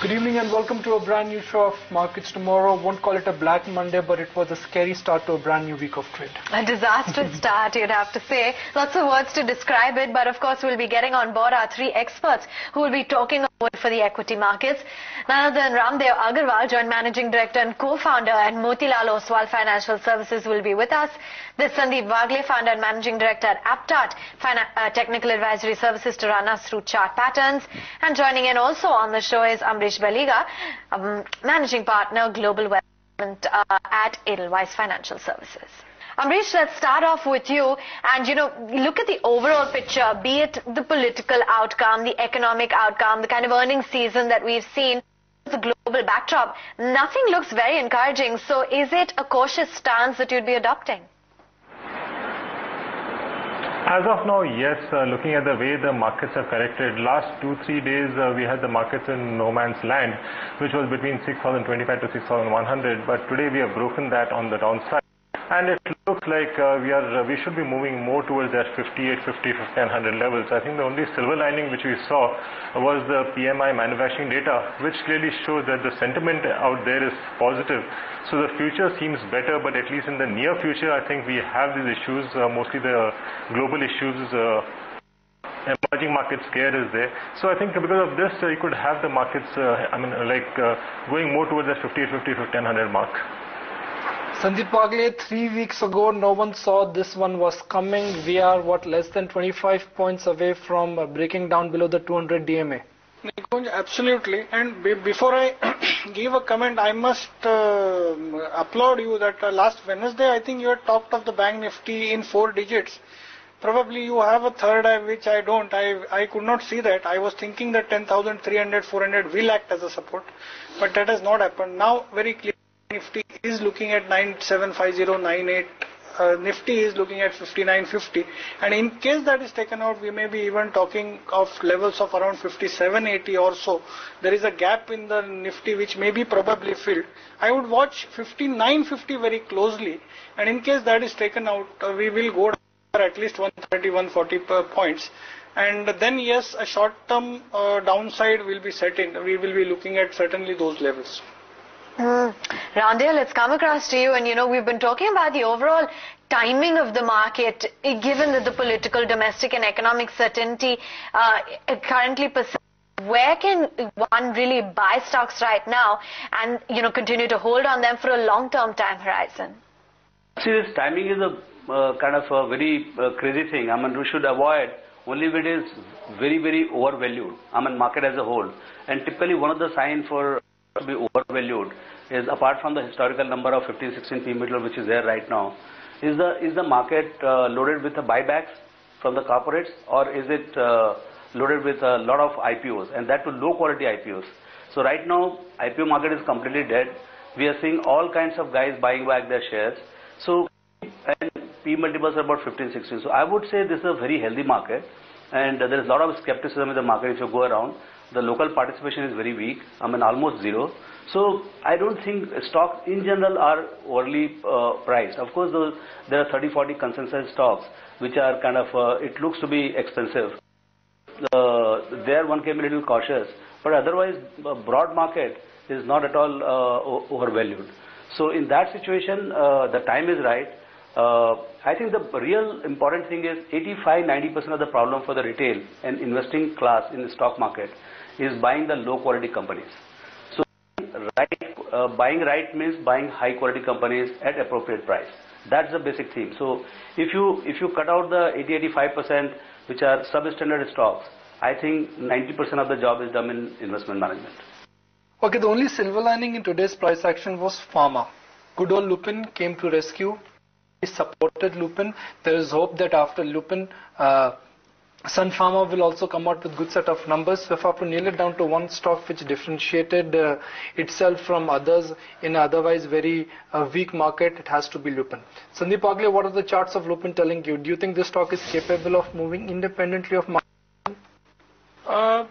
Good evening and welcome to a brand new show of Markets Tomorrow. Won't call it a Black Monday, but it was a scary start to a brand new week of trade. A disastrous start, you'd have to say. Lots of words to describe it, but of course we'll be getting on board our three experts who will be talking about for the equity markets. None other than Ramdev Agarwal, Joint Managing Director and Co-Founder at Motilal Oswal Financial Services will be with us. There's Sandeep Wagle, Founder and Managing Director at Aptat, Technical Advisory Services to run us through chart patterns. And joining in also on the show is Amrish Baliga, Managing Partner, Global Wealth at Edelweiss Financial Services. Amrish, let's start off with you and, look at the overall picture, be it the political outcome, the economic outcome, the kind of earnings season that we've seen, the global backdrop. Nothing looks very encouraging. So is it a cautious stance that you'd be adopting? As of now, yes. Looking at the way the markets have corrected, last 2-3 days we had the markets in no man's land, which was between 6,025 to 6,100. But today we have broken that on the downside, and it looks like we should be moving more towards that 58, 50, 1,500 levels. I think the only silver lining which we saw was the PMI manufacturing data, which clearly shows that the sentiment out there is positive. So the future seems better, but at least in the near future, I think we have these issues, mostly the global issues. Emerging market scare is there. So I think because of this, you could have the markets, going more towards the 58, 50, 1,500 mark. Sandeep Wagle, 3 weeks ago, no one saw this one was coming. We are, less than 25 points away from breaking down below the 200 DMA. Nikunj, absolutely. And before I give a comment, I must applaud you that last Wednesday, I think you had talked of the Bank Nifty in 4 digits. Probably you have a third eye, which I don't. I could not see that. I was thinking that 10,300, 400 will act as a support, but that has not happened. Now, very clear, Nifty is looking at 975098. Nifty is looking at 5950, and in case that is taken out, we may be even talking of levels of around 5780 or so. There is a gap in the Nifty which may be probably filled. I would watch 5950 very closely, and in case that is taken out, we will go down at least 130, 140 points. And then yes, a short-term downside will be set in. We will be looking at certainly those levels. Ramdev, let's come across to you, and we've been talking about the overall timing of the market, given that the political, domestic and economic certainty currently persists. Where can one really buy stocks right now and continue to hold on them for a long-term time horizon? See, this timing is a kind of a very crazy thing. I mean, we should avoid only if it is very, very overvalued. I mean, market as a whole. And typically one of the signs for to be overvalued is, apart from the historical number of 15-16 P middle which is there right now, is the market loaded with the buybacks from the corporates, or is it loaded with a lot of IPOs, and that to low quality IPOs. So right now IPO market is completely dead. We are seeing all kinds of guys buying back their shares. So and P multiples are about 15-16. So I would say this is a very healthy market, and there is a lot of skepticism in the market if you go around. The local participation is very weak, I mean almost zero. So I don't think stocks in general are overly priced. Of course, there are 30-40 consensus stocks which are kind of, it looks to be expensive. There one can be a little cautious, but otherwise broad market is not at all overvalued. So in that situation, the time is right. I think the real important thing is 85-90% of the problem for the retail and investing class in the stock market is buying the low quality companies. So buying right means buying high quality companies at appropriate price. That's the basic theme. So if you cut out the 80-85% which are substandard stocks, I think 90% of the job is done in investment management. Okay, the only silver lining in today's price action was pharma. Good old Lupin came to rescue. He supported Lupin. There is hope that after Lupin, Sun Pharma will also come out with good set of numbers. So if I have to nail it down to one stock which differentiated itself from others in otherwise very weak market, it has to be Lupin. Sandeep Wagle, what are the charts of Lupin telling you? Do you think this stock is capable of moving independently of market?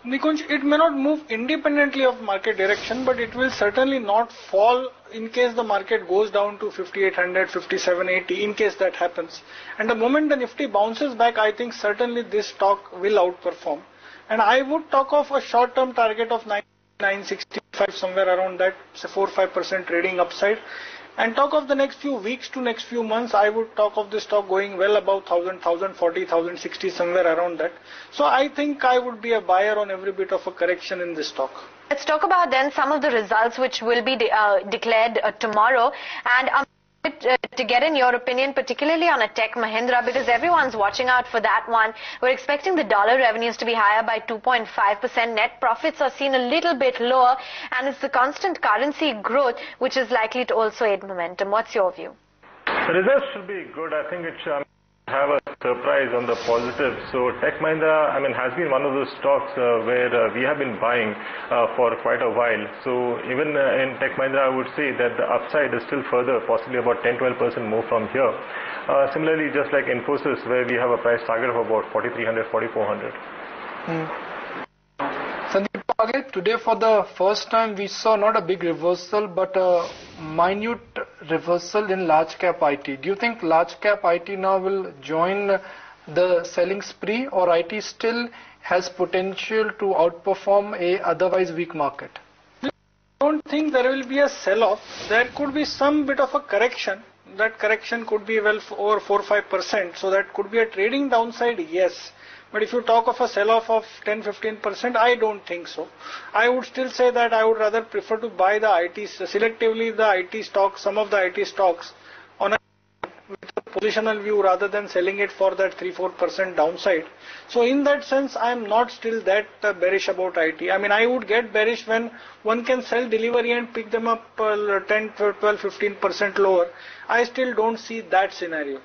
Nikunj, it may not move independently of market direction, but it will certainly not fall in case the market goes down to 5800, 5780, in case that happens. And the moment the Nifty bounces back, I think certainly this stock will outperform. And I would talk of a short-term target of 965, somewhere around that, so 4-5% trading upside. And talk of the next few weeks to next few months, I would talk of this stock going well above 1000, 1040, 1060, somewhere around that. So I think I would be a buyer on every bit of a correction in this stock. Let's talk about then some of the results which will be declared tomorrow. And to get in your opinion, particularly on a Tech Mahindra, because everyone's watching out for that one. We're expecting the dollar revenues to be higher by 2.5%. Net profits are seen a little bit lower, and it's the constant currency growth which is likely to also aid momentum. What's your view? The results should be good. I think it should have a surprise on the positive. So Tech Mahindra, has been one of those stocks where we have been buying for quite a while. So even in Tech Mahindra, I would say that the upside is still further, possibly about 10-12% more from here. Similarly, just like Infosys, where we have a price target of about 4,300, 4,400. Sandeep, today for the first time we saw not a big reversal but a minute reversal in large cap IT. Do you think large cap IT now will join the selling spree, or IT still has potential to outperform a otherwise weak market? I don't think there will be a sell-off. There could be some bit of a correction. That correction could be well over 4-5%. So that could be a trading downside, yes. But if you talk of a sell-off of 10-15%, I don't think so. I would still say that I would rather prefer to buy the selectively the IT stocks, some of the IT stocks on a with a positional view rather than selling it for that 3-4% downside. So in that sense, I am not still that bearish about IT. I would get bearish when one can sell delivery and pick them up 10, 12, 15% lower. I still don't see that scenario.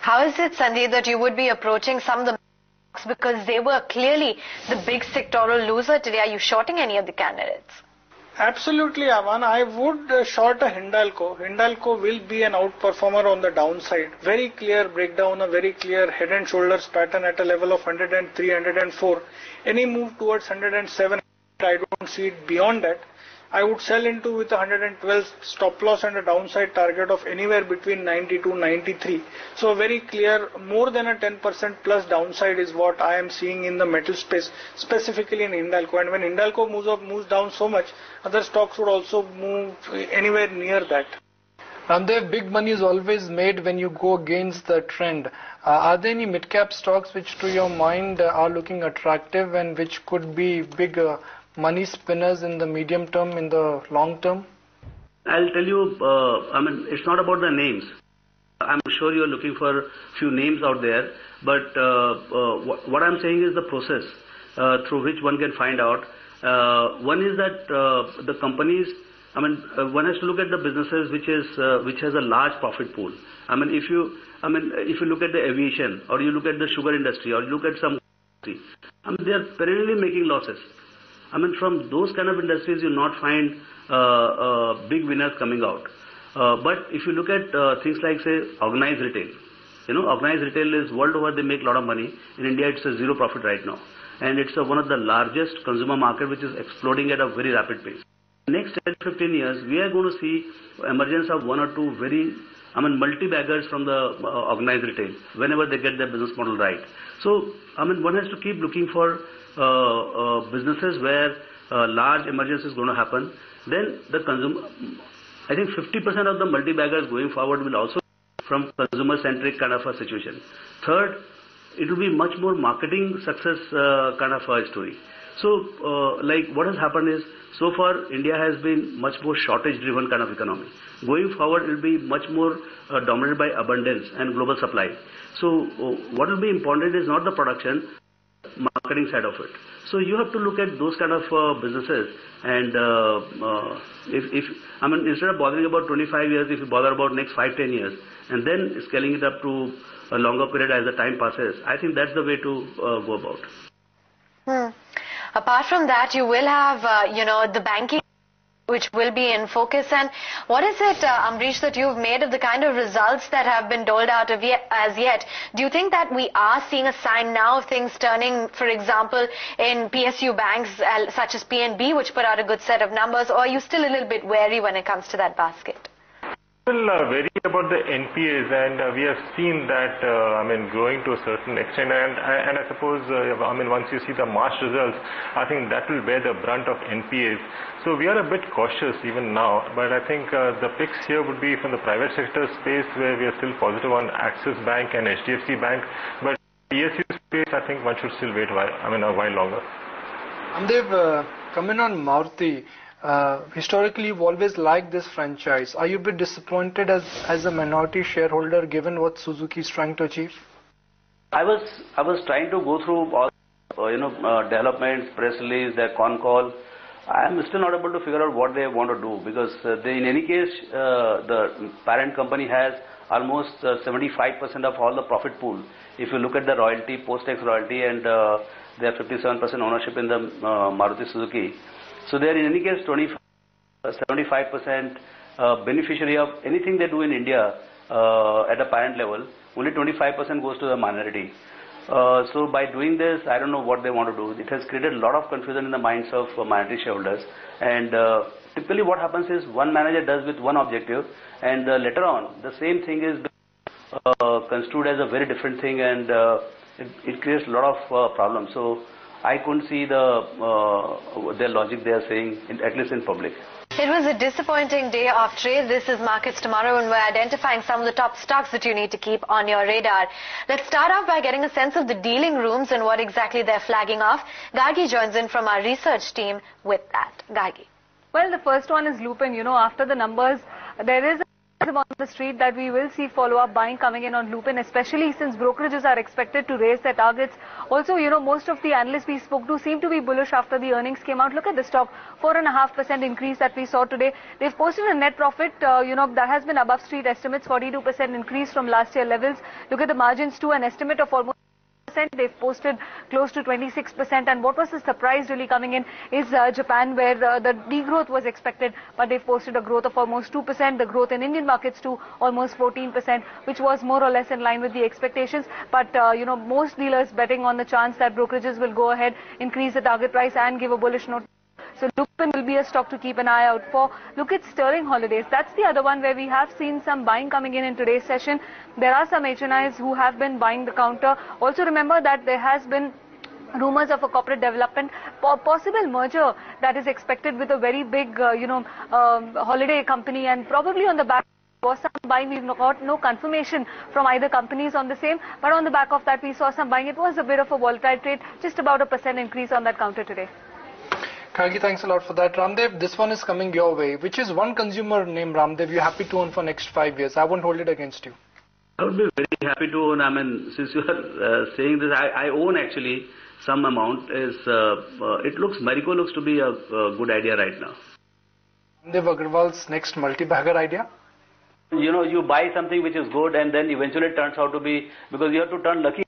How is it, Sandeep, that you would be approaching some of the stocks because they were clearly the big sectoral loser today? Are you shorting any of the candidates? Absolutely, Aman. I would short a Hindalco. Hindalco will be an outperformer on the downside. Very clear breakdown, a very clear head and shoulders pattern at a level of 103, 104. Any move towards 107, I don't see it beyond that. I would sell into with 112 stop loss and a downside target of anywhere between 90 to 93. So very clear, more than a 10% plus downside is what I am seeing in the metal space, specifically in Hindalco. And when Hindalco moves down so much, other stocks would also move anywhere near that. Ramdev, big money is always made when you go against the trend. Are there any mid-cap stocks which to your mind are looking attractive and which could be big money spinners in the medium term, in the long term? I'll tell you, it's not about the names. I'm sure you're looking for a few names out there, but what I'm saying is the process through which one can find out. One is that the companies, one has to look at the businesses which has a large profit pool. If you look at the aviation, or you look at the sugar industry, or you look at some industry, they are perennially making losses. From those kind of industries, you'll not find big winners coming out. But if you look at things like, say, organized retail, organized retail is world over, they make a lot of money. In India, it's a zero profit right now. And it's one of the largest consumer market which is exploding at a very rapid pace. Next 10-15 years, we are going to see emergence of one or two very, multi-baggers from the organized retail, whenever they get their business model right. So, one has to keep looking for businesses where large emergence is going to happen. Then the consumer, I think 50% of the multi-baggers going forward will also from consumer-centric kind of a situation. Third, it will be much more marketing success kind of a story. So, like what has happened is, so far India has been much more shortage-driven kind of economy. Going forward, it will be much more dominated by abundance and global supply. So, what will be important is not the production, marketing side of it. So you have to look at those kind of businesses, and instead of bothering about 25 years, if you bother about next 5-10 years, and then scaling it up to a longer period as the time passes, I think that's the way to go about. Apart from that, you will have, the banking, which will be in focus. And what is it, Amrish, that you've made of the kind of results that have been doled out as yet? Do you think that we are seeing a sign now of things turning, for example, in PSU banks such as PNB, which put out a good set of numbers, or are you still a little bit wary when it comes to that basket? still wary about the NPAs, and we have seen that, growing to a certain extent. And I suppose, once you see the March results, I think that will bear the brunt of NPAs. So we are a bit cautious even now, but I think the picks here would be from the private sector space, where we are still positive on Axis Bank and HDFC Bank. But PSU space, I think one should still wait a while longer. Ramdev, coming on Maruti, historically you've always liked this franchise. Are you a bit disappointed as a minority shareholder given what Suzuki is trying to achieve? I was trying to go through all developments, press release, their con call. I am still not able to figure out what they want to do, because in any case the parent company has almost 75% of all the profit pool. If you look at the royalty, post-tax royalty, and they have 57% ownership in the Maruti Suzuki. So they are in any case 75% beneficiary of anything they do in India at a parent level. Only 25% goes to the minority. So by doing this, I don't know what they want to do. It has created a lot of confusion in the minds of minority shareholders. And typically what happens is one manager does with one objective, and later on the same thing is construed as a very different thing, and it creates a lot of problems. So I couldn't see their logic they are saying, at least in public. It was a disappointing day of trade. This is Markets Tomorrow, and we're identifying some of the top stocks that you need to keep on your radar. Let's start off by getting a sense of the dealing rooms and what exactly they're flagging off. Gargi joins in from our research team with that. Gargi. Well, the first one is Lupin. After the numbers, there is on the street that we will see follow-up buying coming in on Lupin, especially since brokerages are expected to raise their targets. Also, most of the analysts we spoke to seem to be bullish after the earnings came out. Look at the stock, 4.5% increase that we saw today. They've posted a net profit, that has been above street estimates, 42% increase from last year levels. Look at the margins too, an estimate of almost they've posted close to 26%, and what was the surprise really coming in is Japan, where the degrowth was expected, but they've posted a growth of almost 2%. The growth in Indian markets too, almost 14%, which was more or less in line with the expectations. But most dealers betting on the chance that brokerages will go ahead, increase the target price and give a bullish note. So Lupin will be a stock to keep an eye out for. Look at Sterling Holidays. That's the other one where we have seen some buying coming in today's session. There are some HNIs who have been buying the counter. Also remember that there has been rumors of a corporate development, possible merger that is expected with a very big, holiday company, and probably on the back was some buying. We've got no confirmation from either companies on the same, but on the back of that we saw some buying. It was a bit of a volatile trade, just about a % increase on that counter today. Kagi, thanks a lot for that. Ramdev, this one is coming your way. Which is one consumer name, Ramdev, you're happy to own for next 5 years? I won't hold it against you. I would be very happy to own. Since you are saying this, I own actually some amount. Marico looks to be a good idea right now. Ramdev Agarwal's next multi-bagger idea? You buy something which is good, and then eventually it turns out to be, because you have to turn lucky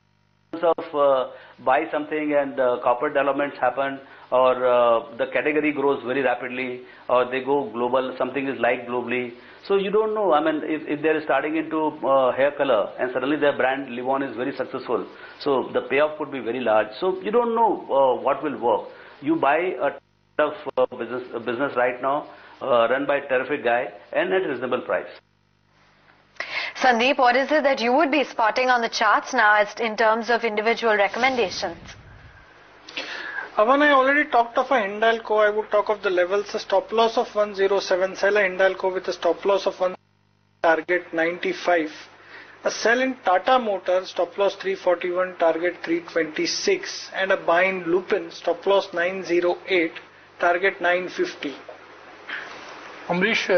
of buy something and corporate developments happen, or the category grows very rapidly, or they go global, something is liked globally. So you don't know, if they're starting into hair color and suddenly their brand Livon is very successful, so the payoff could be very large. So you don't know what will work. You buy a business right now, run by a terrific guy and at reasonable price. Sandeep, what is it that you would be spotting on the charts now as in terms of individual recommendations? Avan, I already talked of a Hindalco. I would talk of the levels. A stop loss of 107. Sell a Hindalco with a stop loss of 1, target 95. A sell in Tata Motors, stop loss 341, target 326. And a buy in Lupin, stop loss 908, target 950. Amrish,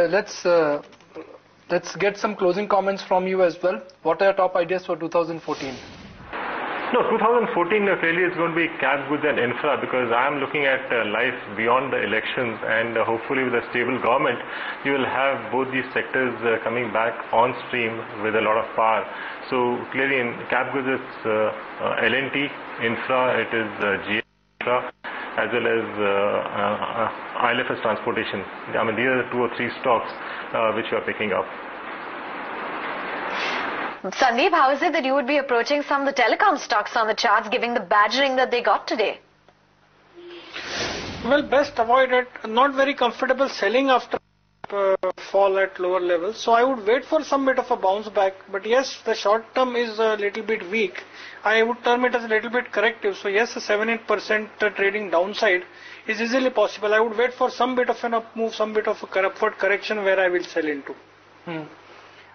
let's get some closing comments from you as well. What are your top ideas for 2014? No, 2014 clearly is going to be cap goods and infra, because I am looking at life beyond the elections, and hopefully with a stable government you will have both these sectors coming back on stream with a lot of power. So clearly in cap goods it's L&T, infra it is GA infra, as well as ILFS transportation. These are the 2 or 3 stocks which you are picking up. Sandeep, how is it that you would be approaching some of the telecom stocks on the charts, given the badgering that they got today? Well, best avoid it. Not very comfortable selling after fall at lower levels. So I would wait for some bit of a bounce back. But yes, the short term is a little bit weak. I would term it as a little bit corrective. So yes, a 7-8% trading downside is easily possible. I would wait for some bit of an up move, some bit of a upward correction where I will sell into.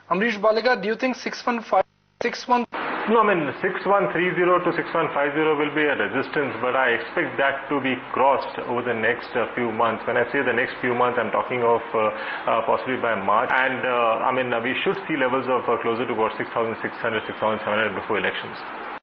Amrish Baliga, do you think 6130? No, I mean 6130 to 6150 will be a resistance, but I expect that to be crossed over the next few months. When I say the next few months, I'm talking of possibly by March. And I mean we should see levels of closer to about 6,600, 6,700 before elections.